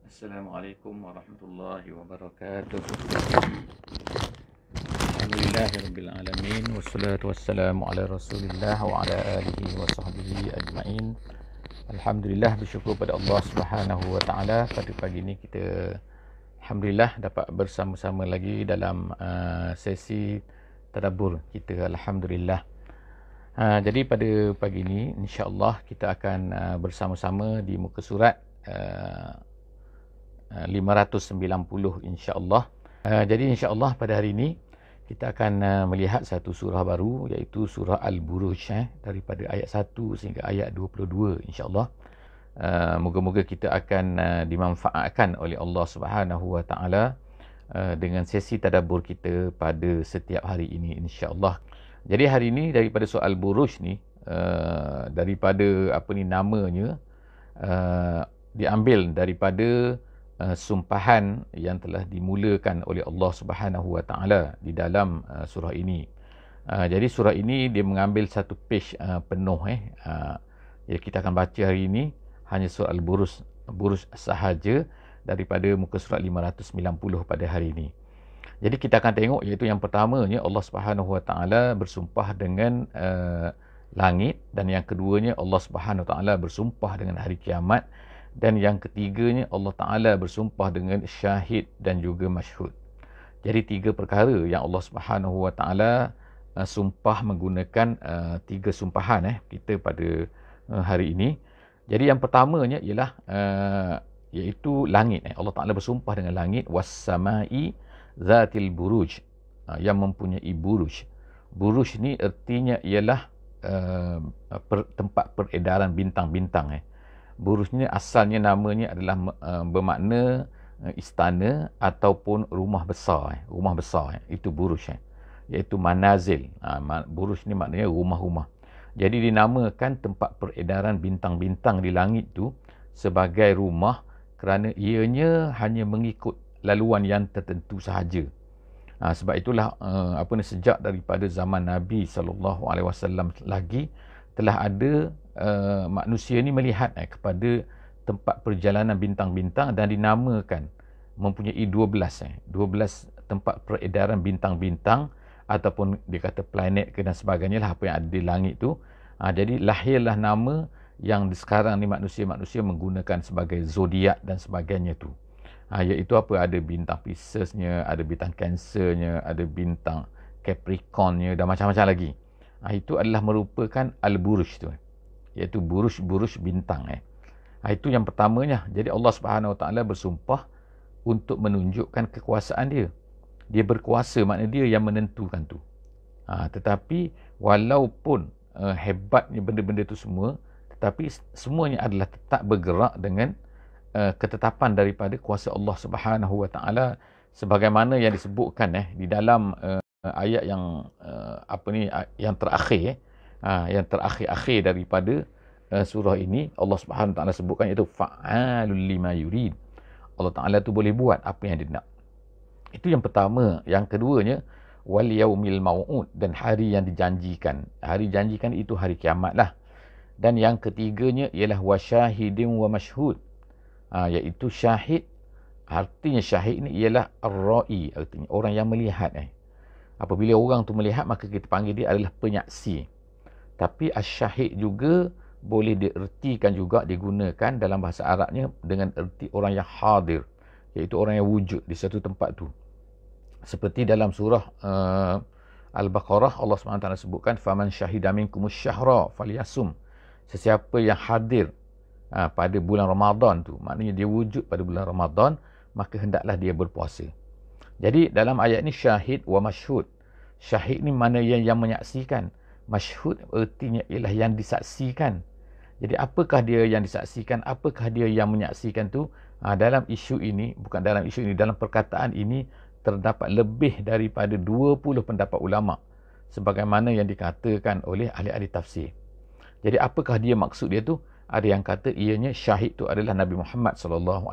Assalamualaikum warahmatullahi wabarakatuh. Alhamdulillahirabbil alamin wassalatu wassalamu ala Rasulillah wa ala alihi wa sahbihi ajmain. Alhamdulillah, bersyukur pada Allah Subhanahu wa taala, pada pagi ini kita alhamdulillah dapat bersama-sama lagi dalam sesi tadabbur kita, alhamdulillah. Jadi pada pagi ini insya-Allah kita akan bersama-sama di muka surat 590 insya-Allah. Jadi insya-Allah pada hari ini kita akan melihat satu surah baru, iaitu surah Al-Buruj, daripada ayat 1 sehingga ayat 22 insya-Allah. Moga-moga kita akan dimanfaatkan oleh Allah Subhanahu wa taala dengan sesi tadabbur kita pada setiap hari ini insya-Allah. Jadi hari ini daripada soal Buruj ni, daripada namanya, diambil daripada sumpahan yang telah dimulakan oleh Allah Subhanahu wa taala di dalam surah ini. Jadi surah ini dia mengambil satu page penuh. Jadi kita akan baca hari ini hanya surah Al-Buruj sahaja daripada muka surat 590 pada hari ini. Jadi kita akan tengok, iaitu yang pertamanya Allah Subhanahu wa taala bersumpah dengan langit, dan yang keduanya Allah Subhanahu wa taala bersumpah dengan hari kiamat, dan yang ketiganya Allah Ta'ala bersumpah dengan syahid dan juga masyhud. Jadi tiga perkara yang Allah Subhanahu wa taala sumpah menggunakan tiga sumpahan kita pada hari ini. Jadi yang pertamanya ialah iaitu langit. Allah Ta'ala bersumpah dengan langit, was-samai zatil buruj, yang mempunyai buruj. Buruj ni artinya ialah tempat peredaran bintang-bintang. Buruj ni asalnya namanya adalah bermakna istana ataupun rumah besar. Rumah besar, itu buruj, iaitu manazil. Buruj ni maknanya rumah-rumah. Jadi dinamakan tempat peredaran bintang-bintang di langit tu sebagai rumah kerana ianya hanya mengikut laluan yang tertentu sahaja. Sebab itulah sejak daripada zaman Nabi SAW lagi telah ada manusia ni melihat kepada tempat perjalanan bintang-bintang, dan dinamakan mempunyai 12 tempat peredaran bintang-bintang, ataupun dia kata planet ke dan sebagainya lah, apa yang ada di langit tu. Jadi lahirlah nama yang sekarang ni manusia menggunakan sebagai zodiak dan sebagainya tu. Iaitu ada bintang Piscesnya, ada bintang Cancernya, ada bintang Capricornnya, dan macam-macam lagi. Itu adalah merupakan Al-Buruj tu, iaitu buruj bintang. Itu yang pertamanya. Jadi Allah Subhanahu Wa Taala bersumpah untuk menunjukkan kekuasaan dia. Dia berkuasa, maknanya dia yang menentukan tu. Tetapi walaupun hebatnya benda-benda tu semua, tetapi semuanya adalah tetap bergerak dengan ketetapan daripada kuasa Allah Subhanahu Wa Taala, sebagaimana yang disebutkan di dalam ayat yang yang terakhir, yang terakhir daripada surah ini. Allah Subhanahu Wa Taala sebutkan, iaitu fa'alul lima yurid. Allah Taala tu boleh buat apa yang dia nak. Itu yang pertama. Yang keduanya, wal yaumil mau'ud, dan hari yang dijanjikan. Hari janjikan itu hari kiamat lah. Dan yang ketiganya ialah wasyahidin wa masyhud, iaitu syahid. Artinya syahid ni ialah ar-ra'i, artinya orang yang melihat. Apabila orang tu melihat, maka kita panggil dia adalah penyaksi. Tapi asyahid juga boleh diertikan juga, digunakan dalam bahasa Arabnya dengan erti orang yang hadir, iaitu orang yang wujud di satu tempat tu. Seperti dalam surah Al-Baqarah, Allah SWT sebutkan, faman syahida minkumus syahra falyasum. Sesiapa yang hadir pada bulan Ramadan tu, maknanya dia wujud pada bulan Ramadan, maka hendaklah dia berpuasa. Jadi dalam ayat ni syahid wa masyhud. Syahid ni mana yang menyaksikan. Masyhud artinya ialah yang disaksikan. Jadi apakah dia yang disaksikan, apakah dia yang menyaksikan tu? Dalam isu ini, bukan dalam isu ini, dalam perkataan ini terdapat lebih daripada 20 pendapat ulama, sebagaimana yang dikatakan oleh ahli-ahli tafsir. Jadi apakah dia maksud dia tu? Ada yang kata ianya syahid tu adalah Nabi Muhammad SAW.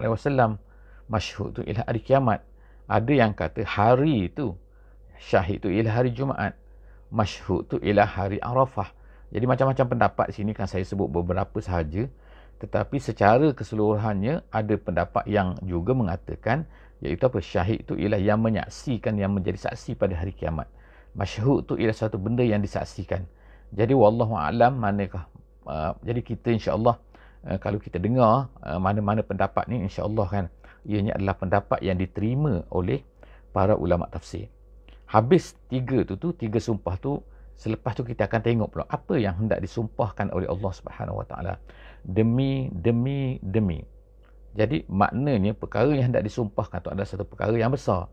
Masyhud tu ialah hari kiamat. Ada yang kata hari itu, syahid tu ialah hari Jumaat, masyhud tu ialah hari Arafah. Jadi macam-macam pendapat di sini, kan saya sebut beberapa sahaja. Tetapi secara keseluruhannya ada pendapat yang juga mengatakan iaitu apa? Syahid itu ialah yang menyaksikan, yang menjadi saksi pada hari kiamat. Masyhud tu ialah satu benda yang disaksikan. Jadi wallahu alam manakah jadi kita insya-Allah kalau kita dengar mana-mana pendapat ni insya-Allah kan ianya adalah pendapat yang diterima oleh para ulama tafsir. Habis tiga sumpah tu, selepas tu kita akan tengok pula apa yang hendak disumpahkan oleh Allah Subhanahu Wa Taala. Demi. Jadi maknanya perkara yang hendak disumpahkan tu adalah satu perkara yang besar.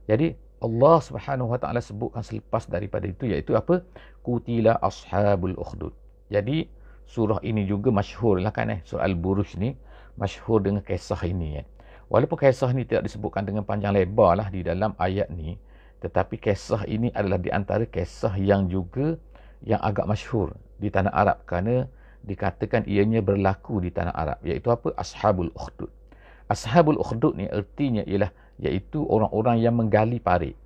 Jadi Allah Subhanahu Wa Taala sebutkan selepas daripada itu iaitu apa? Qutila ashabul ukhdud. Jadi surah ini juga masyhur lah kan surah Al-Buruj ni masyhur dengan kisah ini kan. Walaupun kisah ni tidak disebutkan dengan panjang lebar lah di dalam ayat ni, tetapi kisah ini adalah di antara kisah yang juga yang agak masyhur di tanah Arab kerana dikatakan ianya berlaku di tanah Arab, iaitu apa? Ashabul Ukhdud. Ashabul Ukhdud ni artinya ialah iaitu orang-orang yang menggali parit.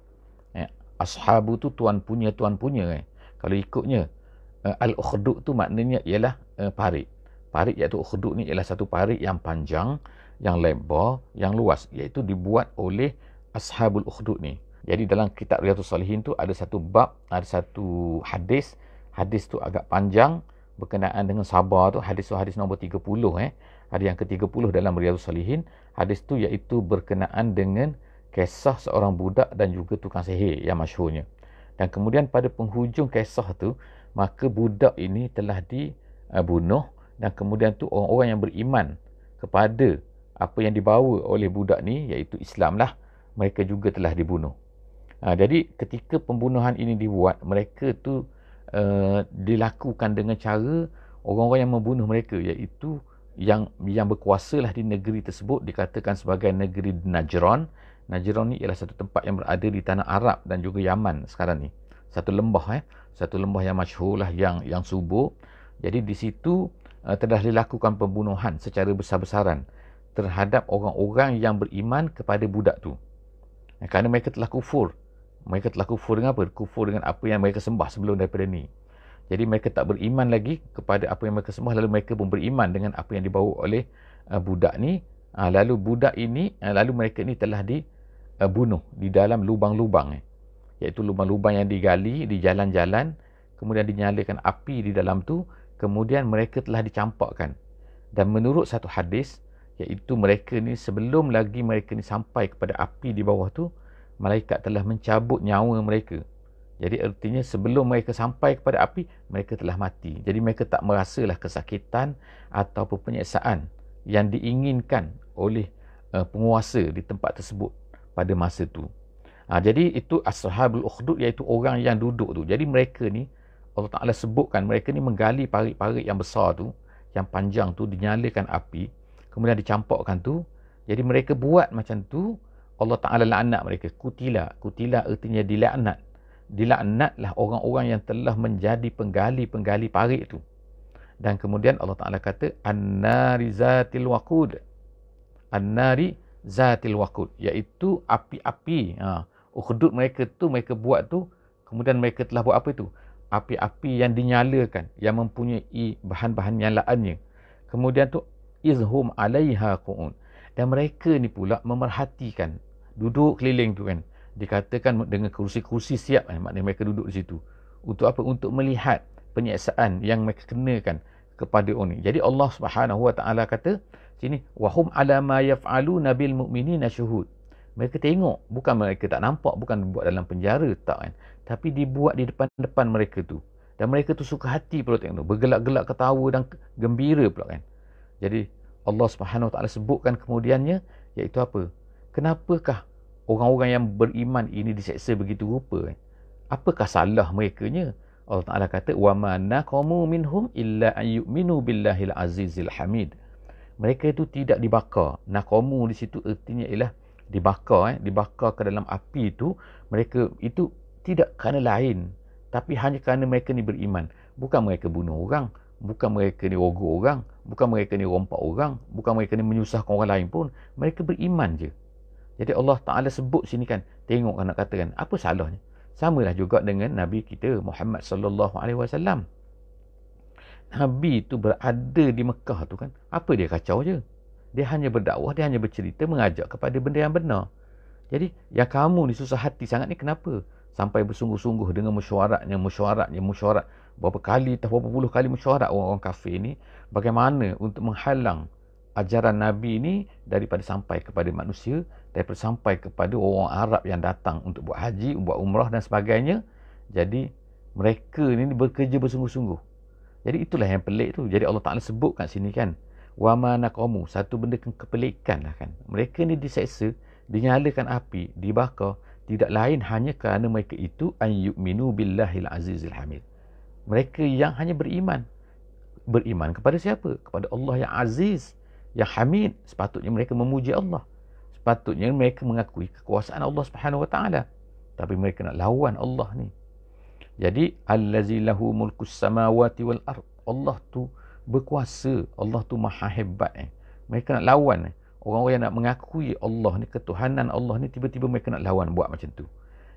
Ashabu tu tuan punya. Kalau ikutnya Al-Ukhdud tu maknanya ialah parit. Parit iaitu Ukhdud ni ialah satu parit yang panjang, yang lebar, yang luas, iaitu dibuat oleh Ashabul Ukhdud ni. Jadi dalam kitab Riyadhus Shalihin tu ada satu bab, ada satu hadis. Hadis tu agak panjang berkenaan dengan sabar tu. Hadis tu hadis nombor 30 Ada yang ke-30 dalam Riyadhus Shalihin. Hadis tu iaitu berkenaan dengan kisah seorang budak dan juga tukang sihir yang masyhurnya. Dan kemudian pada penghujung kisah tu, maka budak ini telah dibunuh dan kemudian tu orang-orang yang beriman kepada apa yang dibawa oleh budak ni iaitu Islam lah, mereka juga telah dibunuh. Jadi ketika pembunuhan ini dibuat, mereka tu dilakukan dengan cara orang-orang yang membunuh mereka iaitu yang berkuasa lah di negeri tersebut, dikatakan sebagai negeri Najran. Najran ni ialah satu tempat yang berada di tanah Arab dan juga Yaman sekarang ni. Satu lembah satu lembah yang masyhur lah, yang subur. Jadi di situ telah dilakukan pembunuhan secara besar-besaran terhadap orang-orang yang beriman kepada budak tu. Kerana mereka telah kufur. Mereka telah kufur dengan apa? Kufur dengan apa yang mereka sembah sebelum daripada ni. Jadi mereka tak beriman lagi kepada apa yang mereka sembah, lalu mereka pun beriman dengan apa yang dibawa oleh budak ni. Lalu budak ini, lalu mereka ni telah dibunuh di dalam lubang-lubang, iaitu lubang-lubang yang digali di jalan-jalan, kemudian dinyalakan api di dalam tu, kemudian mereka telah dicampakkan. Dan menurut satu hadis, iaitu mereka ni sebelum lagi mereka ni sampai kepada api di bawah tu, malaikat telah mencabut nyawa mereka. Jadi artinya sebelum mereka sampai kepada api, mereka telah mati. Jadi mereka tak merasalah kesakitan ataupun penyiksaan yang diinginkan oleh penguasa di tempat tersebut pada masa tu. Jadi itu Ashabul Ukhdud, iaitu orang yang duduk tu. Jadi mereka ni, Allah Ta'ala sebutkan mereka ni menggali parit-parit yang besar tu, yang panjang tu, dinyalakan api, kemudian dicampakkan tu. Jadi mereka buat macam tu, Allah Ta'ala laknat mereka. Kutila artinya dilaknat. Dilaknatlah orang-orang yang telah menjadi penggali-penggali parit tu. Dan kemudian Allah Ta'ala kata An-nari zatil waqud. An-nari zatil waqud, iaitu api-api. Ukhdud mereka tu, mereka buat tu, kemudian mereka telah buat apa itu? Api-api yang dinyalakan, yang mempunyai bahan-bahan nyalaannya. Kemudian tu izhum alaiha qu'ud. Dan mereka ni pula memerhatikan, duduk keliling tu kan, dikatakan dengan kursi-kursi siap, maknanya mereka duduk di situ. Untuk apa? Untuk melihat penyiksaan yang mereka kenakan kepada orang ni. Jadi Allah Subhanahu Wa Taala kata sini, wahum ala ma yaf'aluna bil mu'minina syuhud. Mereka tengok, bukan mereka tak nampak, bukan dibuat dalam penjara, tak kan, tapi dibuat di depan-depan mereka tu. Dan mereka tu suka hati pula tengok tu, bergelak-gelak ketawa dan gembira pula kan. Jadi Allah Subhanahu Wa Taala sebutkan kemudiannya, iaitu apa? Kenapakah orang-orang yang beriman ini diseksa begitu rupa? Apakah salah merekanya? Allah Ta'ala kata, وَمَا نَقَمُوا مِنْهُمْ إِلَّا أَنْ يُؤْمِنُوا بِاللَّهِ الْعَزِيزِ الْحَمِيدِ. Mereka itu tidak dibakar. Naqamu di situ artinya ialah dibakar. Dibakar ke dalam api itu. Mereka itu tidak kerana lain, tapi hanya kerana mereka ni beriman. Bukan mereka bunuh orang, bukan mereka ni rogok orang, bukan mereka ni rompak orang, bukan mereka ni menyusahkan orang lain pun. Mereka beriman je. Jadi Allah Ta'ala sebut sini kan, tengok kan, nak katakan apa salahnya? Samalah juga dengan Nabi kita Muhammad sallallahu alaihi wasallam. Nabi tu berada di Mekah tu kan, apa dia kacau je? Dia hanya berdakwah, dia hanya bercerita, mengajak kepada benda yang benar. Jadi, yang kamu ni susah hati sangat ni kenapa? Sampai bersungguh-sungguh dengan mesyuarat. Berapa kali, berapa puluh kali mesyuarat orang-orang kafir ni. Bagaimana untuk menghalang ajaran Nabi ni daripada sampai kepada manusia, daripada sampai kepada orang Arab yang datang untuk buat haji, buat umrah dan sebagainya. Jadi, mereka ni bekerja bersungguh-sungguh. Jadi itulah yang pelik tu. Jadi Allah Ta'ala sebut kat sini kan, wa ma naqamu, satu benda kepelikan lah kan. Mereka ni diseksa, dinyalakan api, dibakar, tidak lain hanya kerana mereka itu an yu'minu billahil azizil hamid. Mereka yang hanya beriman. Beriman kepada siapa? Kepada Allah yang aziz, yang hamid. Sepatutnya mereka memuji Allah. Sepatutnya mereka mengakui kekuasaan Allah Subhanahu Wa Ta'ala. Tapi mereka nak lawan Allah ni. Jadi allazi lahu mulkus samawati wal ard. Allah tu berkuasa, Allah tu maha hebat. Mereka nak lawan. Orang-orang yang nak mengakui Allah ni, ketuhanan Allah ni, tiba-tiba mereka nak lawan buat macam tu.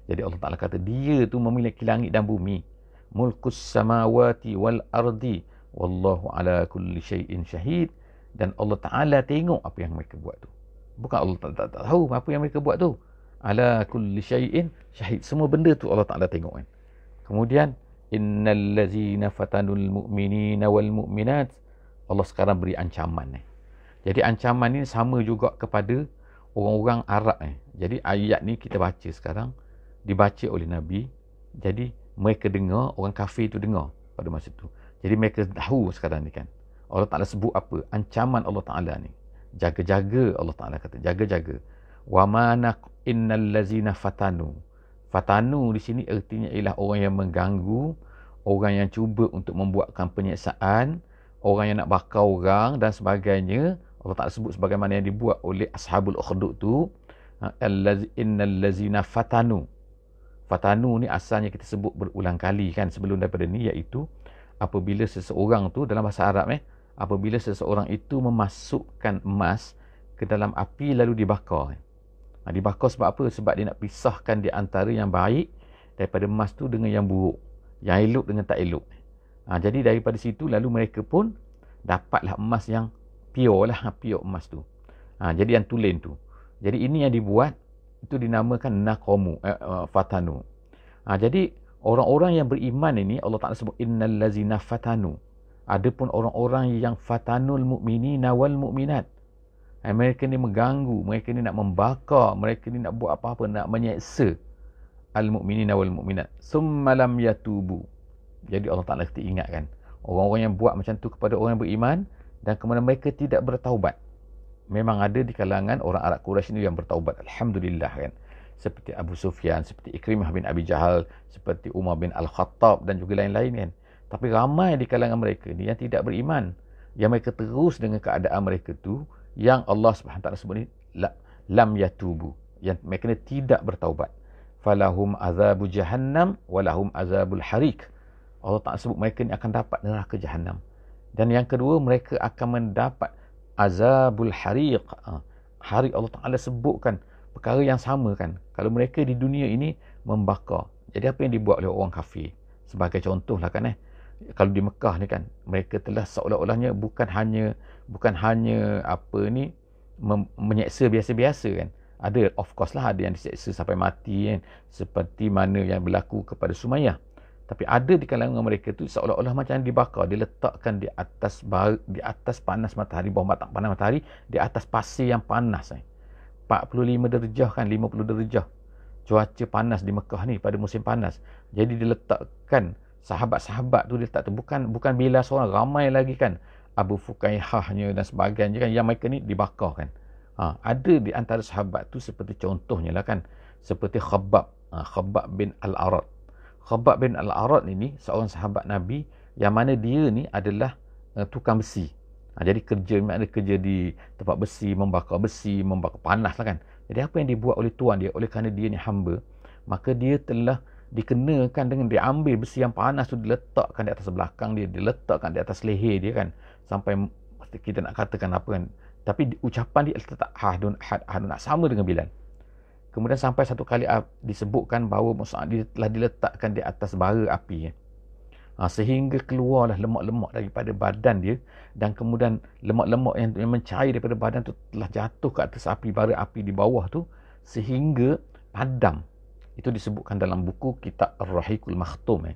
Jadi Allah Ta'ala kata dia tu memiliki langit dan bumi. Mulkus samawati wal ardi wallahu ala kulli syai'in syahid. Dan Allah Ta'ala tengok apa yang mereka buat tu. Bukan Allah Ta'ala tak tahu apa yang mereka buat tu. Ala kulli syai'in syahid. Semua benda tu Allah Ta'ala tengok kan. Kemudian innal ladzina fatanul mu'minina wal mu'minat. Allah sekarang beri ancaman. Jadi ancaman ni sama juga kepada orang-orang Arab. Jadi ayat ni kita baca sekarang, dibaca oleh Nabi. Jadi mereka dengar, orang kafir tu dengar pada masa tu. Jadi mereka tahu sekarang ni kan. Allah Ta'ala sebut apa? Ancaman Allah Ta'ala ni. Jaga-jaga, Allah Ta'ala kata. Jaga-jaga. Wa manak innal ladzina fatanu. Fatanu di sini artinya ialah orang yang mengganggu, orang yang cuba untuk membuatkan penyiksaan, orang yang nak bakar orang dan sebagainya. Allah Ta'ala sebut sebagaimana yang dibuat oleh Ashabul Ukhdud tu. Innal lazina fatanu. Fatanu ni asalnya kita sebut berulang kali kan sebelum daripada ni, iaitu apabila seseorang tu dalam bahasa Arab apabila seseorang itu memasukkan emas ke dalam api lalu dibakar. Dibakar sebab apa? Sebab dia nak pisahkan di antara yang baik daripada emas tu dengan yang buruk, yang elok dengan tak elok. Jadi daripada situ lalu mereka pun dapatlah emas yang pure lah, pure emas tu. Jadi yang tulen tu. Jadi ini yang dibuat, itu dinamakan naqamu, fatanu. Jadi orang-orang yang beriman ini Allah Ta'ala sebut innal lazina fatanu. Adapun orang-orang yang fatanul mu'minina wal mu'minat. Mereka ni mengganggu, mereka ni nak membakar, mereka ni nak buat apa-apa, nak menyeksa al-mu'minina wal mu'minat. Summa lam yatubu. Jadi Allah Ta'ala kita ingatkan orang-orang yang buat macam tu kepada orang yang beriman dan kemudian mereka tidak bertaubat. Memang ada di kalangan orang Arab Quraisy ni yang bertaubat, alhamdulillah kan. Seperti Abu Sufyan, seperti Ikrimah bin Abi Jahal, seperti Umar bin Al-Khattab dan juga lain-lain kan. Tapi ramai di kalangan mereka ni yang tidak beriman, yang mereka terus dengan keadaan mereka tu, yang Allah SWT sebut ni lam yatubu, yang mereka ni tidak bertaubat. Falahum azabu jahannam walahum azabul harik. Allah Ta'ala sebut mereka ni akan dapat neraka jahannam. Dan yang kedua, mereka akan mendapat azabul harik. Harik Allah Ta'ala sebutkan perkara yang sama kan. Kalau mereka di dunia ini membakar. Jadi apa yang dibuat oleh orang kafir? Sebagai contoh lah kan kalau di Mekah ni kan, mereka telah seolah-olahnya bukan hanya menyeksa biasa-biasa kan. Ada, of course lah, ada yang diseksa sampai mati kan, seperti mana yang berlaku kepada Sumayyah. Tapi ada di kalangan mereka tu seolah-olah macam dibakar, diletakkan di atas panas matahari, bawah panas matahari, di atas pasir yang panas 45 darjah kan, 50 darjah. Cuaca panas di Mekah ni pada musim panas. Jadi diletakkan sahabat-sahabat tu, diletak tu bukan bila seorang, ramai lagi kan, Abu Fukaihahnya dan sebagainya kan, yang mereka ni dibakar kan. Ada di antara sahabat tu seperti contohnya lah kan, seperti Khabbab bin Al-Arad. Khabbab bin Al-Arad ini seorang sahabat Nabi yang mana dia ni adalah tukang besi. Jadi kerja di tempat besi, membakar panas lah kan. Jadi apa yang dibuat oleh tuan dia, oleh kerana dia ni hamba, maka dia telah dikenakan dengan diambil besi yang panas tu, diletakkan di atas belakang dia, diletakkan di atas leher dia kan, sampai kita nak katakan apa kan, tapi ucapan dia tetap hadun nak sama dengan Bilal. Kemudian sampai satu kali disebutkan bahawa Mus'ab dia telah diletakkan di atas bara api. Sehingga keluarlah lemak-lemak daripada badan dia, dan kemudian lemak-lemak yang mencair daripada badan tu telah jatuh ke atas api, bara api di bawah tu, sehingga padam. Itu disebutkan dalam buku kitab Ar-Rahiqul Makhtum.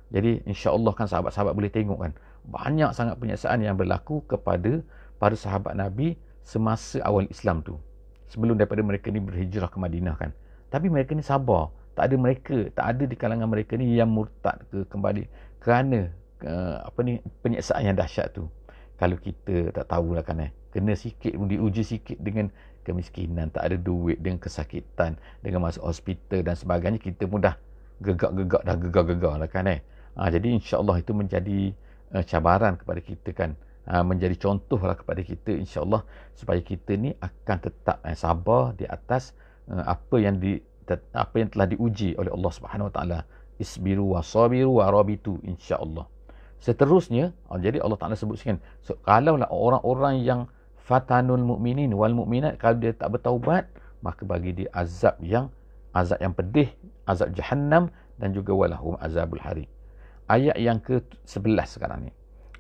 Jadi insya-Allah kan sahabat-sahabat boleh tengok kan, banyak sangat penyiksaan yang berlaku kepada para sahabat Nabi semasa awal Islam tu, sebelum daripada mereka ni berhijrah ke Madinah kan. Tapi mereka ni sabar. Tak ada di kalangan mereka ni yang murtad ke kembali kerana penyiksaan yang dahsyat tu. Kalau kita tak tahulah kan, kena sikit pun diuji sikit dengan kemiskinan, tak ada duit, dengan kesakitan, dengan masuk hospital dan sebagainya, kita pun dah gegar lah kan. Jadi insya-Allah itu menjadi cabaran kepada kita kan, menjadi contoh lah kepada kita insya-Allah, supaya kita ni akan tetap sabar di atas apa yang telah diuji oleh Allah Subhanahu Wa Taala. Isbiru wa sabiru wa rabitu, insya-Allah. Seterusnya, jadi Allah Taala sebut sekian. So, kalaulah orang-orang yang fatanul mu'minin wal mu'minat, kalau dia tak bertaubat, maka bagi dia azab yang pedih, azab jahannam, dan juga walahum azabul hari. Ayat yang ke-11 sekarang ni.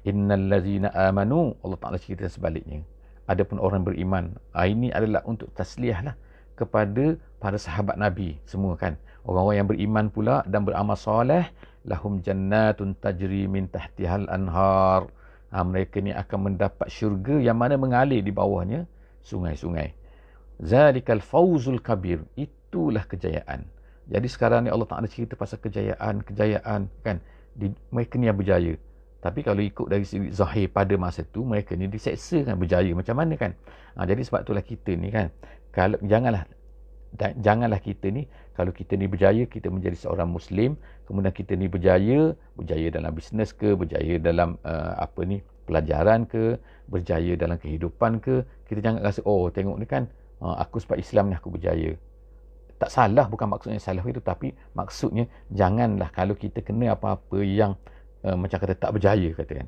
Innal ladzina amanu, Allah Taala cerita sebaliknya. Adapun orang beriman, ini adalah untuk tasliah lah kepada para sahabat Nabi semua kan. Orang-orang yang beriman pula dan beramal soleh, lahum jannatun tajri min tahtihal anhar. Mereka ni akan mendapat syurga yang mana mengalir di bawahnya sungai-sungai. Zalikal fawzul kabir, itulah kejayaan. Jadi sekarang ni Allah Ta'ala cerita pasal kejayaan kan. Mereka ni yang berjaya. Tapi kalau ikut dari segi zahir pada masa tu, mereka ni diseksa kan, berjaya macam mana kan. Jadi sebab itulah kita ni kan, kalau janganlah kita ni, kalau kita ni berjaya, kita menjadi seorang Muslim, kemudian kita ni berjaya dalam bisnes ke, berjaya dalam pelajaran ke, berjaya dalam kehidupan ke, kita jangan rasa, tengok ni kan, aku sebab Islam ni aku berjaya. Tak salah, bukan maksudnya salah itu, tapi maksudnya janganlah kalau kita kena apa-apa yang macam kata tak berjaya kata kan.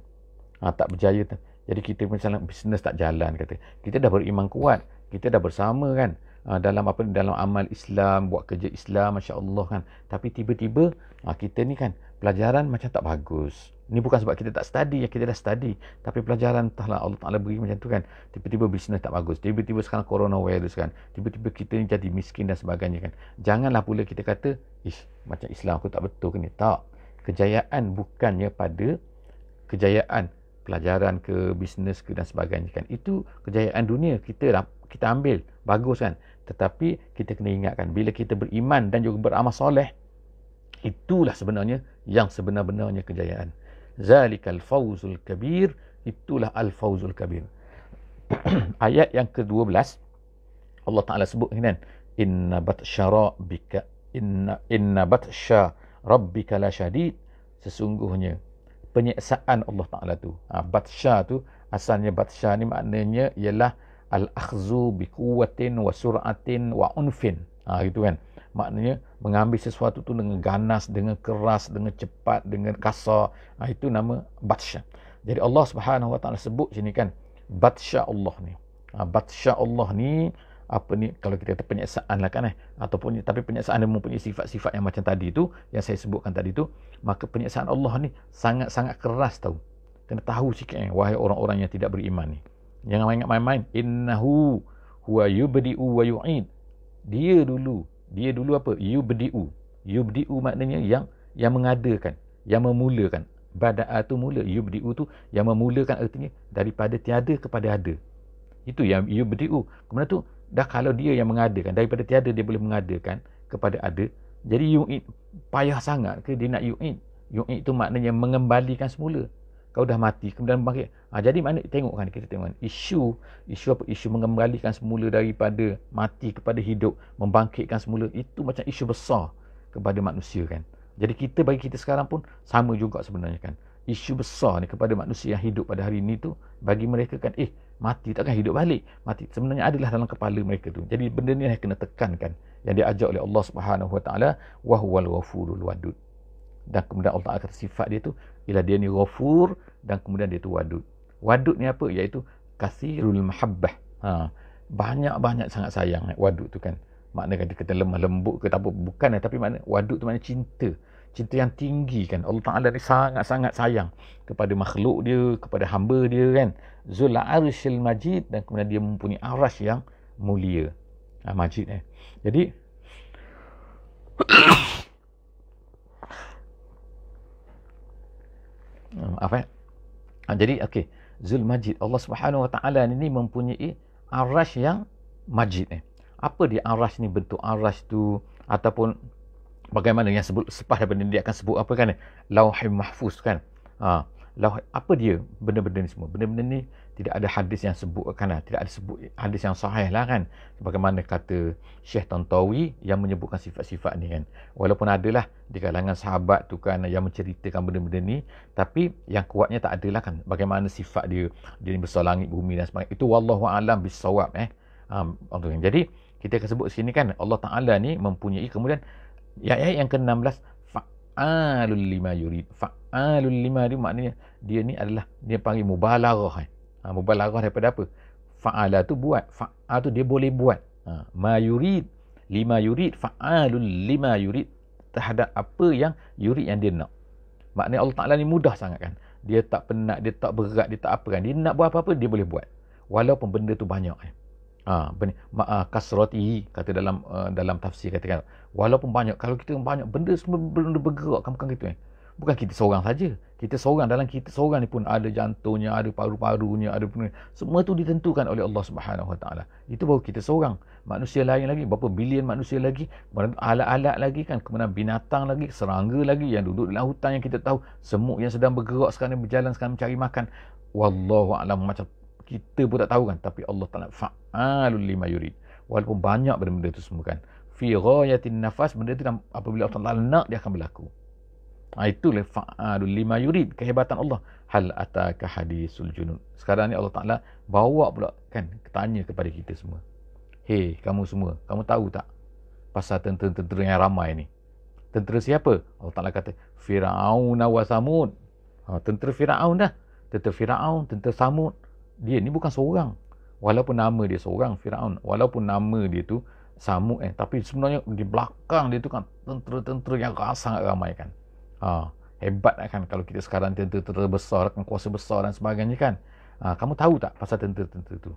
Tak berjaya tu. Jadi kita misalnya bisnes tak jalan kata. Kita dah beriman kuat, kita dah bersama kan, dalam amal Islam, buat kerja Islam, masya-Allah kan. Tapi tiba-tiba kita ni kan pelajaran macam tak bagus. Ni bukan sebab kita tak study, kita dah study, tapi pelajaran entahlah Allah Taala beri macam tu kan. Tiba-tiba bisnes tak bagus, tiba-tiba sekarang coronavirus kan, tiba-tiba kita ni jadi miskin dan sebagainya kan. Janganlah pula kita kata, macam Islam aku tak betul ke ni. Tak. Kejayaan bukannya pada kejayaan pelajaran ke, bisnes ke dan sebagainya kan. Itu kejayaan dunia kita ambil, bagus kan. Tetapi kita kena ingatkan, bila kita beriman dan juga beramal soleh, itulah sebenarnya yang sebenar-benarnya kejayaan. Zalikal fawzul kabir, itulah al-fawzul kabir. Ayat yang ke-12 Allah Taala sebut kan, inna batsha rabbika la syadid, sesungguhnya penyiksaan Allah Taala tu. Batsha tu asalnya, batsha ni maknanya ialah al-akhzu bi quwwatin wa sur'atin wa unfin. Gitu kan. Maknanya mengambil sesuatu tu dengan ganas, dengan keras, dengan cepat, dengan kasar. Itu nama batsha. Jadi Allah Subhanahu Wa Taala sebut sini kan, batsha Allah ni. Batsha Allah ni kalau kita kata penyiksaan lah kan, ataupun tapi penyiksaan dia mempunyai sifat-sifat yang macam tadi tu, yang saya sebutkan tadi tu, maka penyiksaan Allah ni sangat-sangat keras tau. Kena tahu sikit wahai orang-orang yang tidak beriman ni. Jangan main-main. Innahu huwa yubdi'u wa yu'id. Dia dulu apa? Yubdi'u maknanya yang mengadakan, yang memulakan. Bada'a tu mula, yubdi'u tu yang memulakan, artinya daripada tiada kepada ada. Itu yang yubdi'u. Kemudian tu dah kalau dia yang mengadakan, daripada tiada dia boleh mengadakan kepada ada. Jadi yu'id payah sangat ke dia nak yu'id? Yu'id tu maknanya mengembalikan semula. Kau dah mati kemudian bangkit. Jadi mana tengok kan, kita tengok kan, isu apa? Isu mengembalikan semula daripada mati kepada hidup, membangkitkan semula, itu macam isu besar kepada manusia kan. Jadi bagi kita sekarang pun sama juga sebenarnya kan. Isu besar ni kepada manusia yang hidup pada hari ini tu, bagi mereka kan, mati takkan hidup balik. Mati sebenarnya adalah dalam kepala mereka tu. Jadi benda ni yang kena tekankan, yang diajar oleh Allah Subhanahu Wa Taala, wa huwal ghafurul wadud. Dan kemudian Allah Taala kata sifat dia tu ialah dia ni ghafur, dan kemudian dia tu wadud. Wadud ni apa? Iaitu kathirul mahabbah. Banyak-banyak sangat sayang wadud tu kan. Maknanya dia kata lemah lembut ke tak apa, bukan, tapi makna wadud tu makna cinta. cinta yang tinggi kan. Allah Ta'ala ni sangat-sangat sayang kepada makhluk dia, kepada hamba dia kan. Zul Arsyil Majid, dan kemudian dia mempunyai arasy yang mulia. Majid Jadi jadi okey, Zul Majid, Allah Subhanahu Wa Ta'ala ni mempunyai arasy yang majid Apa dia arasy ni? Bentuk arasy tu ataupun bagaimana yang sebut sepah daripada dia akan sebut apa kan? Lauhul Mahfuz kan. Lauh, apa dia benda-benda ni semua? Benda-benda ni tidak ada hadis yang sebutkan tidak ada sebut hadis yang sahih lah kan. Sebagaimana kata Syekh Tantawi yang menyebutkan sifat-sifat ni kan. Walaupun adalah di kalangan sahabat tu kan yang menceritakan benda-benda ni, tapi yang kuatnya tak adalah kan bagaimana sifat dia ni besar langit bumi dan sebagainya. Itu wallahu alam bisawab Jadi kita akan sebut sini kan Allah Ta'ala ni mempunyai, kemudian ayat yang ke-16, fa'alul lima yurid. Fa'alul lima ni maknanya dia ni adalah, dia panggil mubalaghah. Mubalaghah daripada apa? Fa'ala tu buat, fa'al tu dia boleh buat. Ma yurid, lima yurid, fa'alul lima yurid, terhadap apa yang yurid, yang dia nak. Maknanya Allah Ta'ala ni mudah sangat kan. Dia tak penat, dia tak berat, dia tak apa kan. Dia nak buat apa-apa, dia boleh buat. Walaupun benda tu banyak kasrati, kata dalam tafsir katakan, walaupun banyak, kalau kita banyak benda, semua benda bergerak kan, bukan gitu bukan kita seorang saja. Kita seorang, dalam kita seorang ni pun ada jantungnya, ada paru-parunya, ada pun semua tu ditentukan oleh Allah Subhanahu Wa Ta'ala. Itu baru kita seorang. Manusia lain lagi, berapa bilion manusia lagi, kemudian alat-alat lagi kan, kemudian binatang lagi, serangga lagi yang duduk dalam hutan yang kita tahu, semut yang sedang bergerak sekarang, berjalan sekarang mencari makan. Wallahu a'lam, macam kita pun tak tahu kan, tapi Allah Ta'ala fa'alul lima yurid. Walaupun banyak benda-benda itu semua kan, fi ghayatin nafas, benda itu apabila Allah Ta'ala nak, dia akan berlaku. Itulah fa'alul lima yurid, kehebatan Allah. Hal ataka hadisul junud. Sekarang ni Allah Ta'ala bawa pula kan, tanya kepada kita semua, hei kamu semua, kamu tahu tak pasal tentera-tentera yang ramai ni? Tentera siapa? Allah Ta'ala kata Fir'aun wa Samud. Tentera Fir'aun dah. Tentera Fir'aun, tentera Samud. Dia ni bukan seorang. Walaupun nama dia seorang, Fir'aun, walaupun nama dia tu Samud tapi sebenarnya di belakang dia tu kan tentera-tentera yang sangat ramai kan. Hebat kan kalau kita sekarang tentera besar kan, kuasa besar dan sebagainya kan. Kamu tahu tak pasal tentera-tentera tu?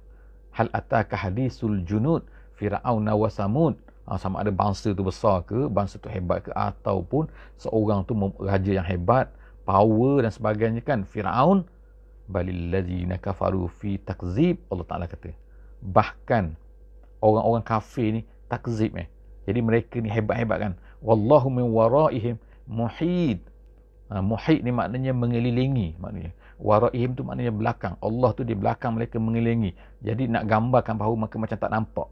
Hal ataka hadisul junud Fir'aun wa Samud. Sama ada bangsa tu besar ke, bangsa tu hebat ke, ataupun seorang tu raja yang hebat, power dan sebagainya kan. Fir'aun balil ladzina kafaru fi takzib. Allah Ta'ala kata bahkan orang-orang kafir ni takzib jadi mereka ni hebat-hebat kan. Wallahu min waraihim muhid. Muhid ni maknanya mengelilingi, maknanya waraihim tu maknanya belakang. Allah tu di belakang mereka mengelilingi. Jadi nak gambarkan bahawa mereka macam tak nampak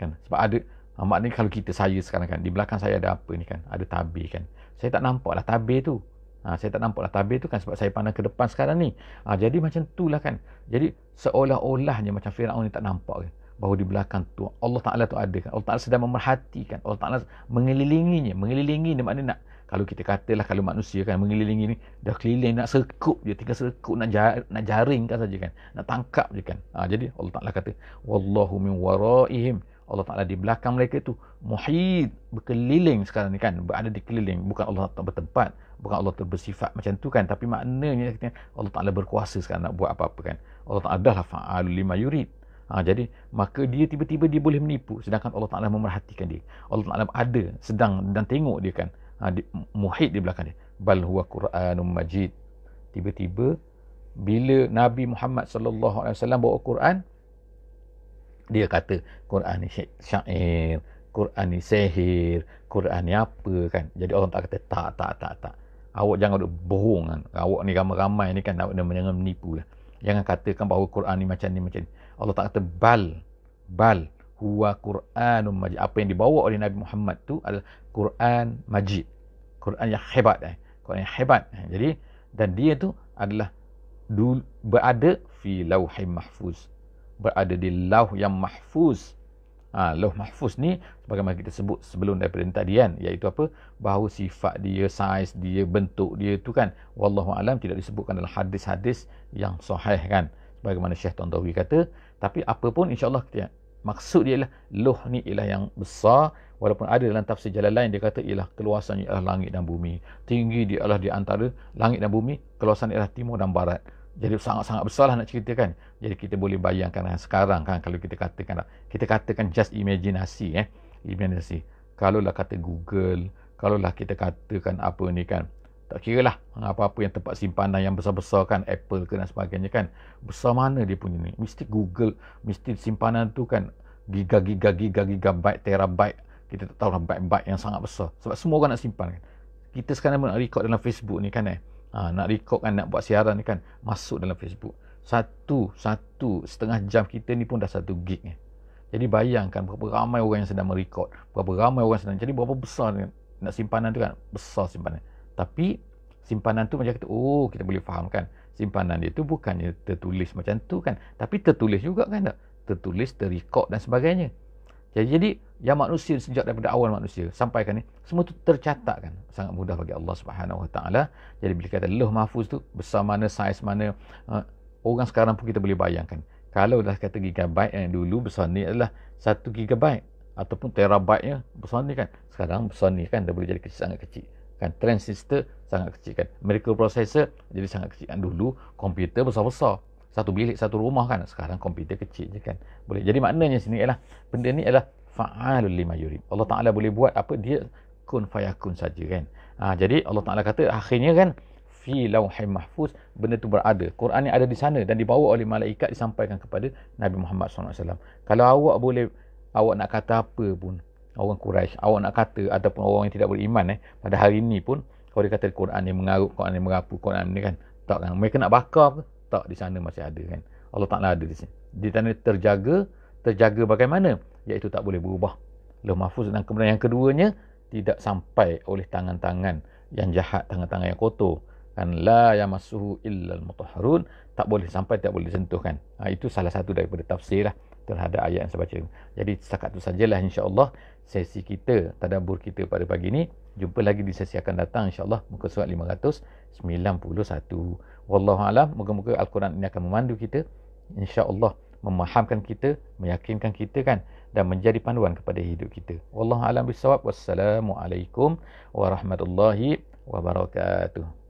kan. Sebab ada maknanya kalau saya sekarang kan, di belakang saya ada apa ni kan, ada tabir kan, saya tak nampak lah tabir tu. Saya tak nampak lah tabir tu kan, sebab saya pandang ke depan sekarang ni. Jadi macam tu lah kan. Jadi seolah-olahnya macam Fir'aun ni tak nampak kan, bahawa di belakang tu Allah Ta'ala tu ada kan. Allah Ta'ala sedang memerhatikan. Allah Ta'ala mengelilinginya. Mengelilingi ni maknanya nak, kalau kita katalah, kalau manusia kan mengelilingi ni, dah keliling nak serkup je, tinggal serkup, nak jaring kan saja kan, nak tangkap je kan. Jadi Allah Ta'ala kata wallahu min waraihim, Allah Ta'ala di belakang mereka tu muhid, berkeliling sekarang ni kan, berada di keliling. Bukan Allah tak bertempat, bukan Allah bersifat macam tu kan, tapi maknanya Allah Ta'ala berkuasa sekarang nak buat apa-apa kan. Allah Ta'ala adalah fa'alul lima yurid. Jadi maka dia tiba-tiba dia boleh menipu, sedangkan Allah Ta'ala memerhatikan dia. Allah Ta'ala ada sedang dan tengok dia kan, muhid di belakang dia. Bal huwa Qur'anum Majid. Tiba-tiba bila Nabi Muhammad sallallahu alaihi wasallam bawa Quran, dia kata Quran ni syair, Quran ni sihir, Quran ni apa kan. Jadi Allah Ta'ala kata tak. Awak jangan duk bohong kan. Awak ni ramai-ramai ni kan, awak jangan menipu lah. Jangan katakan bahawa Quran ni macam ni. Allah Ta'ala kata bal huwa Qur'anum Majid. Apa yang dibawa oleh Nabi Muhammad tu adalah Quran Majid, Quran yang hebat Quran yang hebat. Jadi dan dia tu adalah berada fi lauhim mahfuz, berada di lauh yang mahfuz. Lauh mahfuz ni sebagaimana kita sebut sebelum daripada tadi kan, iaitu apa, bahawa sifat dia, saiz dia, bentuk dia tu kan, wallahu alam, tidak disebutkan dalam hadis-hadis yang sahih kan, sebagaimana Syekh Tantawi kata. Tapi apa pun insya-Allah Maksud dia ialah loh ni ialah yang besar, walaupun ada dalam tafsir jalan lain dia kata ialah keluasannya ialah langit dan bumi. Tinggi dia ialah di antara langit dan bumi, keluasan ialah timur dan barat. Jadi sangat-sangat besar lah nak ceritakan. Jadi kita boleh bayangkan sekarang kan, kalau kita katakan just imaginasi imaginasi. Kalaulah kata Google, kalaulah kita katakan apa ni kan, tak kira lah apa-apa yang tempat simpanan yang besar-besar kan, Apple ke dan sebagainya kan, besar mana dia punya ni, mesti Google, mesti simpanan tu kan gigabyte, terabyte, kita tak tahu lah, byte yang sangat besar, sebab semua orang nak simpan kan. Kita sekarang nak record dalam Facebook ni kan nak record kan, nak buat siaran ni kan, masuk dalam Facebook, satu setengah jam kita ni pun dah 1 gig Jadi bayangkan berapa ramai orang yang sedang merekod, berapa ramai orang sedang, jadi berapa besar nak simpanan tu kan, besar simpanan. Tapi simpanan tu macam kata, kita boleh fahamkan simpanan dia tu bukannya tertulis macam tu kan, tapi tertulis juga kan, tak tertulis, terrekod dan sebagainya. Jadi yang manusia sejak daripada awal manusia sampai kan ni, semua tu tercatat kan, sangat mudah bagi Allah Subhanahu Wa Taala. Jadi bila kata Lauh Mahfuz tu besar mana, saiz mana, orang sekarang pun kita boleh bayangkan. Kalau dah kata gigabyte yang dulu besar ni adalah 1 gigabyte ataupun terabyte besar ni kan, sekarang besar ni kan dah boleh jadi kecil, sangat kecil kan. Transistor sangat kecil kan, microprocessor jadi sangat kecil kan. Dulu komputer besar-besar, satu bilik, satu rumah kan, sekarang komputer kecil je kan, boleh. Jadi maknanya sini ialah benda ni adalah fa'alul lima yurid. Allah Ta'ala boleh buat apa dia, kun fayakun saja kan. Jadi Allah Ta'ala kata akhirnya kan, fi lauhim mahfuz, benda tu berada, Quran ni ada di sana dan dibawa oleh malaikat, disampaikan kepada Nabi Muhammad SAW. Kalau awak boleh, awak nak kata apa pun, orang Quraisy, awak nak kata ataupun orang yang tidak beriman pada hari ini pun, kalau dia kata Quran ni mengarut, Quran ni merapu, Quran ni kan, tak kan, mereka nak bakar ke? Tak, di sana masih ada kan. Allah Ta'ala ada di sini. Di sana terjaga bagaimana? Iaitu tak boleh berubah. Lauh Mahfuz. Dan kemudian yang keduanya, tidak sampai oleh tangan-tangan yang jahat, tangan-tangan yang kotor. Kan, la yamassuhu illal mutahharun, tak boleh sampai, tak boleh disentuh kan. Itu salah satu daripada tafsir lah terhadap ayat yang saya baca. Jadi setakat itu sajalah insya-Allah sesi kita, tadabbur kita pada pagi ini. Jumpa lagi di sesi akan datang insya-Allah, muka surat 591. Wallahu alam, moga-moga Al-Quran ini akan memandu kita insya-Allah, memahamkan kita, meyakinkan kita kan, dan menjadi panduan kepada hidup kita. Wallahu alam bisawab. Wassalamualaikum warahmatullahi wabarakatuh.